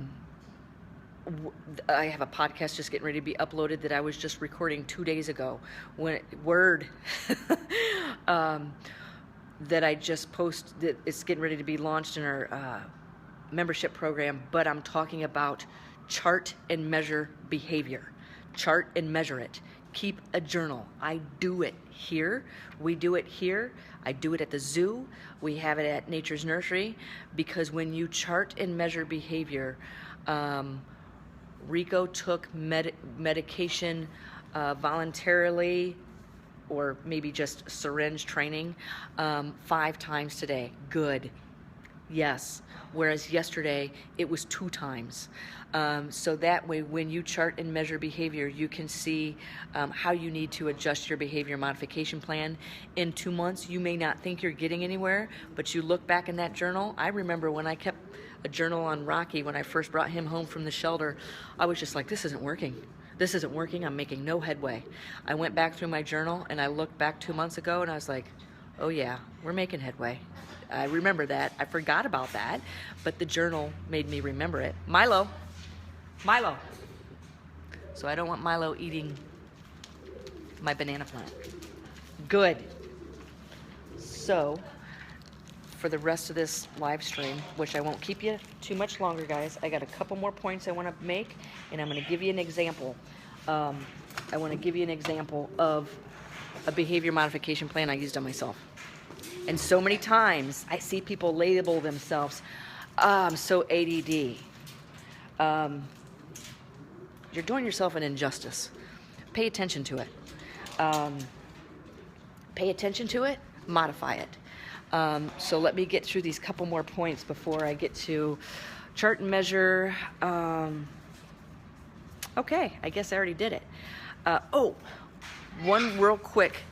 have a podcast just getting ready to be uploaded that I was just recording 2 days ago. That I just posted, that it's getting ready to be launched in our membership program, but I'm talking about chart and measure behavior. Chart and measure it. Keep a journal. I do it here. We do it here. I do it at the zoo. We have it at Nature's Nursery, because when you chart and measure behavior, Rico took medication voluntarily, or maybe just syringe training, 5 times today. Good. Yes. Whereas yesterday it was 2 times. So that way, when you chart and measure behavior, you can see how you need to adjust your behavior modification plan. In 2 months, you may not think you're getting anywhere, but you look back in that journal. I remember when I kept a journal on Rocky when I first brought him home from the shelter, I was just like, this isn't working. This isn't working. I'm making no headway. I went back through my journal and I looked back 2 months ago and I was like, oh yeah, we're making headway. I remember that. I forgot about that, but the journal made me remember it. Milo. Milo. So I don't want Milo eating my banana plant. Good. So for the rest of this live stream, which I won't keep you too much longer, guys, I got a couple more points I want to make, and I'm going to give you an example. I want to give you an example of a behavior modification plan I used on myself. And so many times I see people label themselves, I'm so ADD. You're doing yourself an injustice. Pay attention to it. Pay attention to it, modify it. So let me get through these couple more points before I get to chart and measure. Okay, I guess I already did it. Oh, one real quick.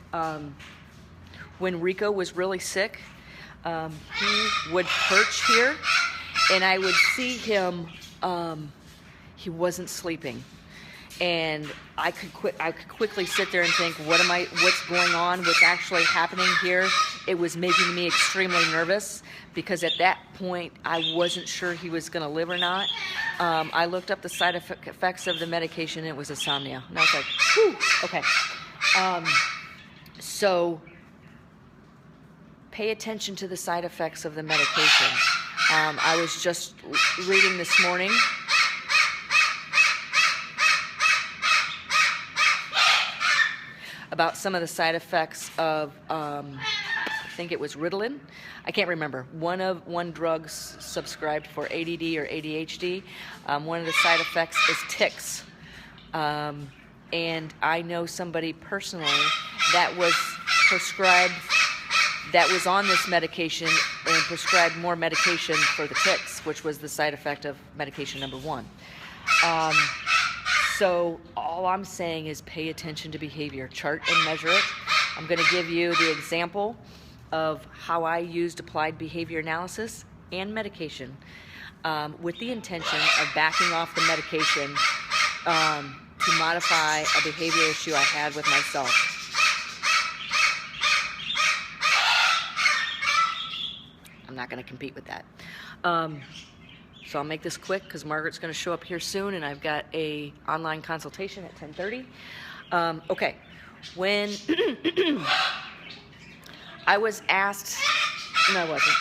When Rico was really sick, he would perch here, and I would see him, he wasn't sleeping. And I could quickly sit there and think, what's going on? What's actually happening here? It was making me extremely nervous because at that point, I wasn't sure he was going to live or not. I looked up the side effects of the medication, and it was insomnia. And I was like, whew, okay. So pay attention to the side effects of the medication. I was just reading this morning about some of the side effects of, I think it was Ritalin. I can't remember. One drug subscribed for ADD or ADHD. One of the side effects is tics. And I know somebody personally that was prescribed, that was on this medication and prescribed more medication for the tics, which was the side effect of medication number 1. So all I'm saying is pay attention to behavior, chart and measure it. I'm going to give you the example of how I used applied behavior analysis and medication with the intention of backing off the medication to modify a behavior issue I had with myself. I'm not going to compete with that. So I'll make this quick because Margaret's going to show up here soon, and I've got a online consultation at 10:30. Okay, when I was asked, no, I wasn't.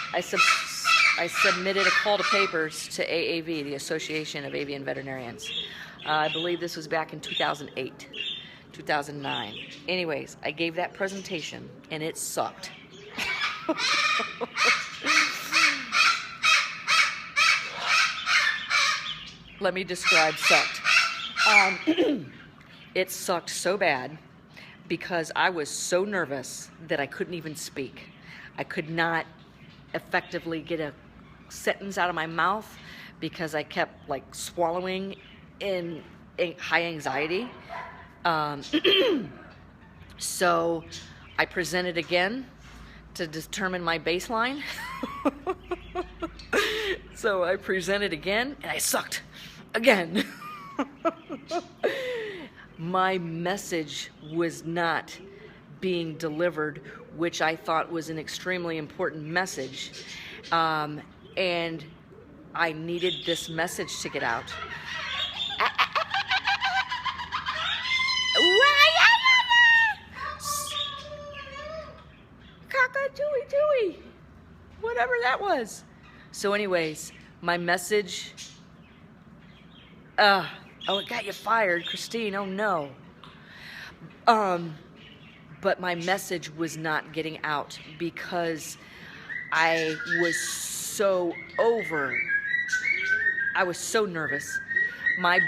I submitted a call to papers to AAV, the Association of Avian Veterinarians. I believe this was back in 2008, 2009. Anyways, I gave that presentation, and it sucked. Let me describe sucked. It sucked so bad because I was so nervous that I couldn't even speak. I could not effectively get a sentence out of my mouth because I kept like swallowing in high anxiety. So I presented again to determine my baseline. So I presented again and I sucked again. My message was not being delivered, which I thought was an extremely important message. And I needed this message to get out. Cock-a-dooey-dooey. Whatever that was. So anyways, my message... oh, it got you fired, Christine. Oh, no. But my message was not getting out because I was so I was so nervous. My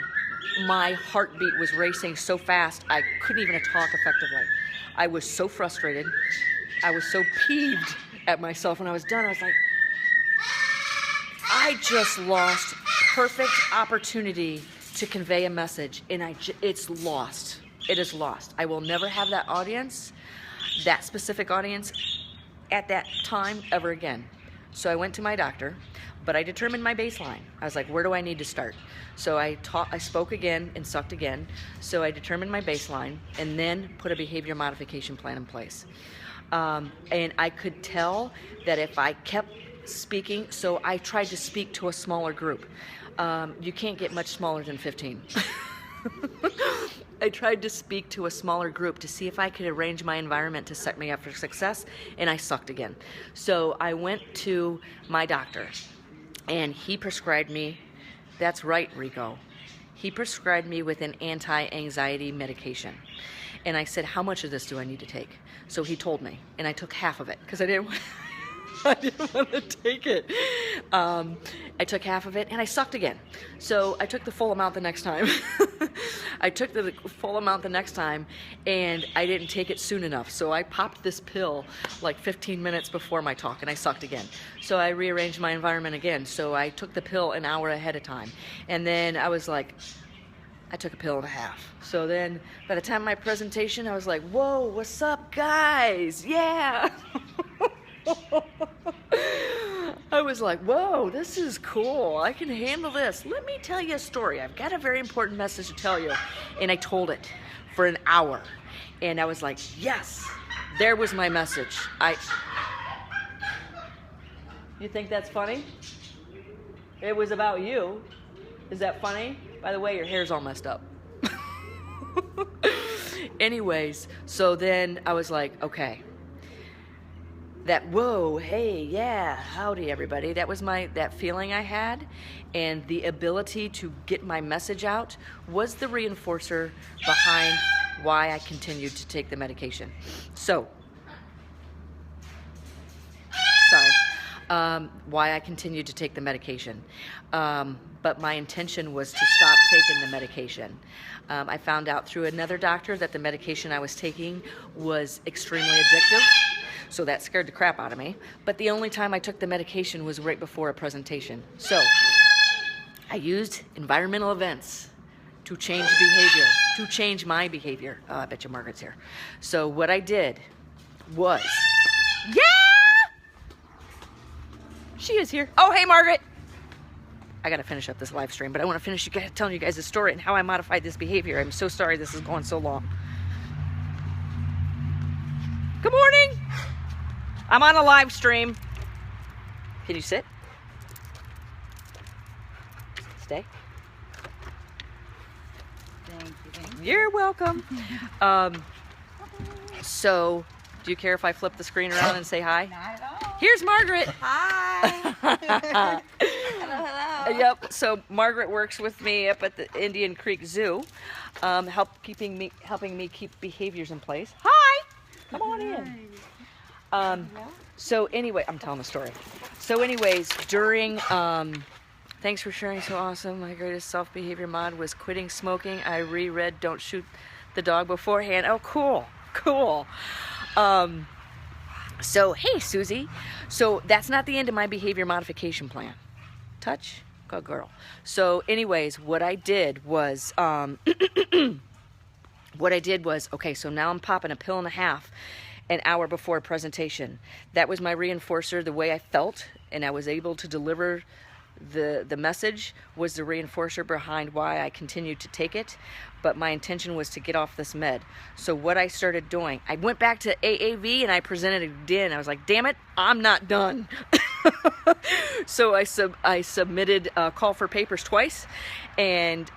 heartbeat was racing so fast, I couldn't even talk effectively. I was so frustrated. I was so peeved at myself when I was done. I was like, I just lost perfect opportunity to convey a message, and it's lost. It is lost. I will never have that audience, that specific audience, at that time ever again. So I went to my doctor, but I determined my baseline. I was like, where do I need to start? So I spoke again and sucked again. So I determined my baseline and then put a behavior modification plan in place. And I could tell that if I kept speaking, so I tried to speak to a smaller group. You can't get much smaller than 15. I tried to speak to a smaller group to see if I could arrange my environment to set me up for success, and I sucked again. So I went to my doctor, and he prescribed me, that's right, Rico, he prescribed me with an anti-anxiety medication. And I said, how much of this do I need to take? So he told me, and I took half of it, because I didn't want to take it. I took half of it, and I sucked again. So I took the full amount the next time. I took the full amount the next time, and I didn't take it soon enough. So I popped this pill like 15 minutes before my talk, and I sucked again. So I rearranged my environment again. So I took the pill an hour ahead of time. And then I was like, I took a pill and a half. So then by the time of my presentation, I was like, whoa, what's up, guys? Yeah. I was like, whoa, this is cool. I can handle this. Let me tell you a story. I've got a very important message to tell you. And I told it for an hour. And I was like, yes, there was my message. You think that's funny? It was about you. Is that funny? By the way, your hair's all messed up. Anyways, so then I was like, okay. That, whoa, hey, yeah, howdy everybody. That was that feeling I had, and the ability to get my message out was the reinforcer behind why I continued to take the medication. So, why I continued to take the medication. But my intention was to stop taking the medication. I found out through another doctor that the medication I was taking was extremely addictive. So that scared the crap out of me. But the only time I took the medication was right before a presentation. So I used environmental events to change behavior, to change my behavior. Oh, I bet you Margaret's here. So what I did was, yeah! She is here. Oh, hey, Margaret. I got to finish up this live stream, but I want to finish telling you guys the story and how I modified this behavior. I'm so sorry this is going so long. Good morning. I'm on a live stream. Can you sit? Stay. Thank you. You're welcome. So, do you care if I flip the screen around and say hi? Not at all. Here's Margaret. Hi. Hello, hello. Yep. So Margaret works with me up at the Indian Creek Zoo, helping me keep behaviors in place. Hi. Come on in. So anyway, I'm telling the story. So anyways, during, thanks for sharing, so awesome. My greatest self-behavior mod was quitting smoking. I reread Don't Shoot the Dog beforehand. Oh, cool, cool. So, hey, Susie. So that's not the end of my behavior modification plan. Touch, good girl. So anyways, what I did was, okay, so now I'm popping a pill and a half an hour before a presentation. That was my reinforcer, the way I felt, and I was able to deliver the message was the reinforcer behind why I continued to take it, but my intention was to get off this med. So what I started doing, I went back to AAV and I presented again. I was like, damn it, I'm not done. So I submitted a call for papers twice, and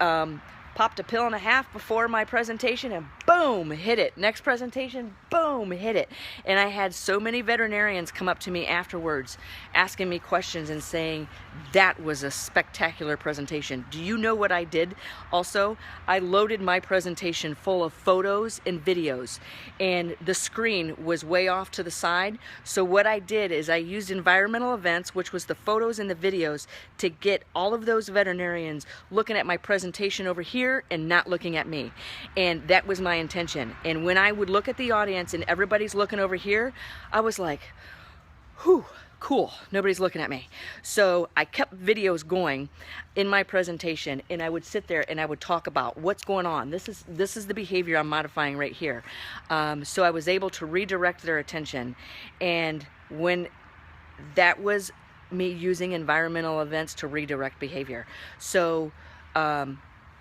popped a pill and a half before my presentation, and boom, hit it. Next presentation, boom, hit it. And I had so many veterinarians come up to me afterwards asking me questions and saying, that was a spectacular presentation. Do you know what I did? Also, I loaded my presentation full of photos and videos, and the screen was way off to the side. So what I did is I used environmental events, which was the photos and the videos, to get all of those veterinarians looking at my presentation over here and not looking at me. And that was my intention. And when I would look at the audience and everybody's looking over here, I was like, whew, cool, nobody's looking at me. So I kept videos going in my presentation, and I would sit there and I would talk about what's going on. This is the behavior I'm modifying right here. So I was able to redirect their attention, and when that was me using environmental events to redirect behavior. So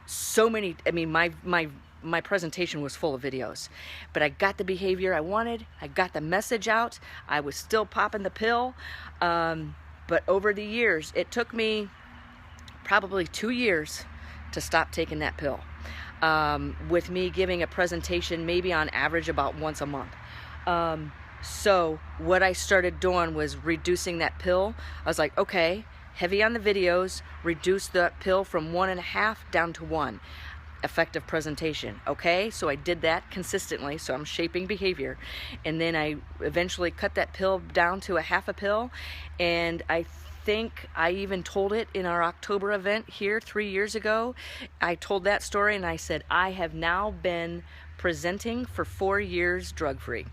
so many, I mean, my presentation was full of videos, but I got the behavior I wanted. I got the message out. I was still popping the pill. But over the years, it took me probably 2 years to stop taking that pill. With me giving a presentation maybe on average about once a month. So what I started doing was reducing that pill. I was like, okay, heavy on the videos, reduce the pill from 1.5 down to 1. Effective presentation. Okay, so I did that consistently, so I'm shaping behavior, and then I eventually cut that pill down to a half a pill, and I think I even told it in our October event here 3 years ago. I told that story and I said, I have now been presenting for 4 years drug-free.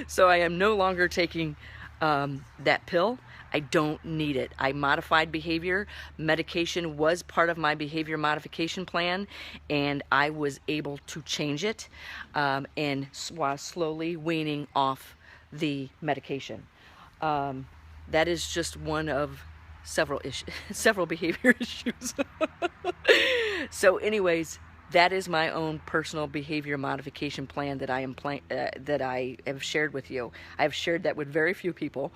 So I am no longer taking that pill. I don't need it. I modified behavior. Medication was part of my behavior modification plan, and I was able to change it, and while slowly weaning off the medication. That is just one of several behavior issues. So anyways, that is my own personal behavior modification plan that I have shared with you. I've shared that with very few people.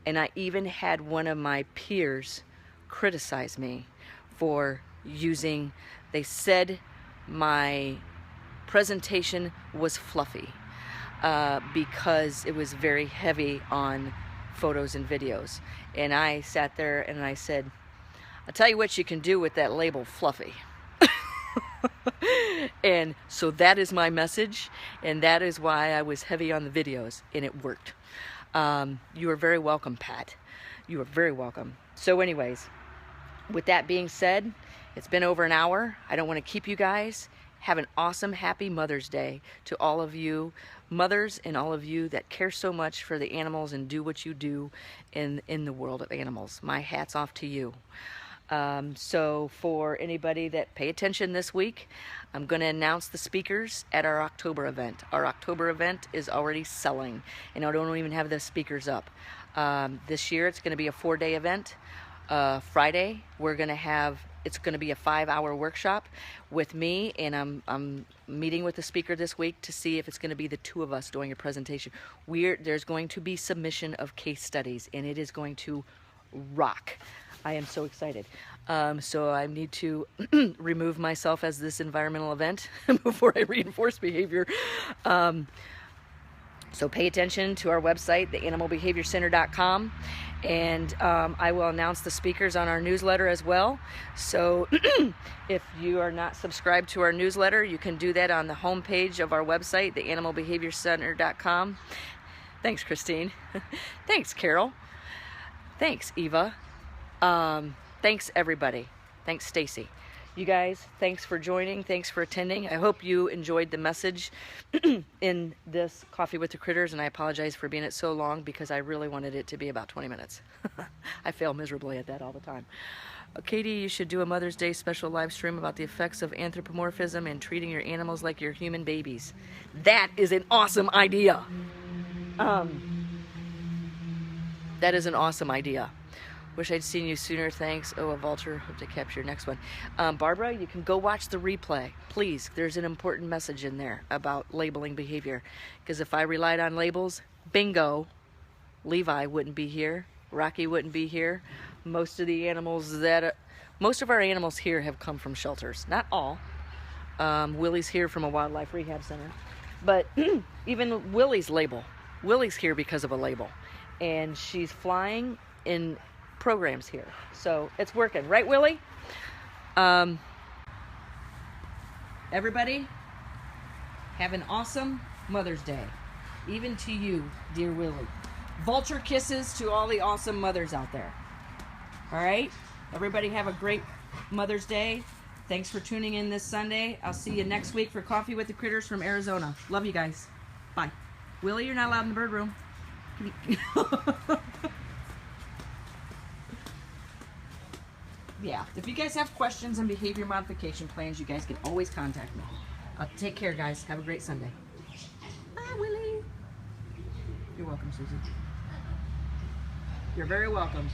And I even had one of my peers criticize me for using, they said my presentation was fluffy because it was very heavy on photos and videos. And I sat there and I said, I'll tell you what you can do with that label, fluffy. And so that is my message, and that is why I was heavy on the videos, and it worked. You are very welcome, Pat. You are very welcome. So anyways, with that being said, it's been over an hour. I don't want to keep you guys. Have an awesome, happy Mother's Day to all of you mothers and all of you that care so much for the animals and do what you do in the world of animals. My hat's off to you. So for anybody that pay attention this week, I'm going to announce the speakers at our October event. Our October event is already selling, and I don't even have the speakers up. This year it's going to be a 4-day event. Friday it's going to be a 5-hour workshop with me, and I'm meeting with the speaker this week to see if it's going to be the two of us doing a presentation. There's going to be submission of case studies, and it is going to rock. I am so excited. So I need to remove myself as this environmental event before I reinforce behavior. So pay attention to our website, theanimalbehaviorcenter.com, and I will announce the speakers on our newsletter as well. So if you are not subscribed to our newsletter, you can do that on the homepage of our website, theanimalbehaviorcenter.com. Thanks, Christine. Thanks, Carol. Thanks, Eva. Thanks, everybody. Thanks, Stacy. You guys, thanks for joining. Thanks for attending. I hope you enjoyed the message in this Coffee with the Critters, and I apologize for being it so long because I really wanted it to be about 20 minutes. I fail miserably at that all the time. Katie, you should do a Mother's Day special live stream about the effects of anthropomorphism and treating your animals like your human babies. That is an awesome idea. That is an awesome idea. Wish I'd seen you sooner, thanks. Oh, a vulture, hope to capture your next one. Barbara, you can go watch the replay. Please, there's an important message in there about labeling behavior. Because if I relied on labels, bingo, Levi wouldn't be here. Rocky wouldn't be here. Most of our animals here have come from shelters. Not all. Willie's here from a wildlife rehab center. But even Willie's label. Willie's here because of a label. And she's flying in programs here, so it's working, right, Willie? Everybody have an awesome Mother's Day, even to you, dear Willie. Vulture kisses to all the awesome mothers out there. All right, everybody have a great Mother's Day. Thanks for tuning in this Sunday. I'll see you next week for Coffee with the Critters from Arizona. Love you guys. Bye. Willie, you're not allowed in the bird room. Yeah, if you guys have questions on behavior modification plans, you guys can always contact me. Take care, guys. Have a great Sunday. Bye, Willie. You're welcome, Susie. You're very welcome.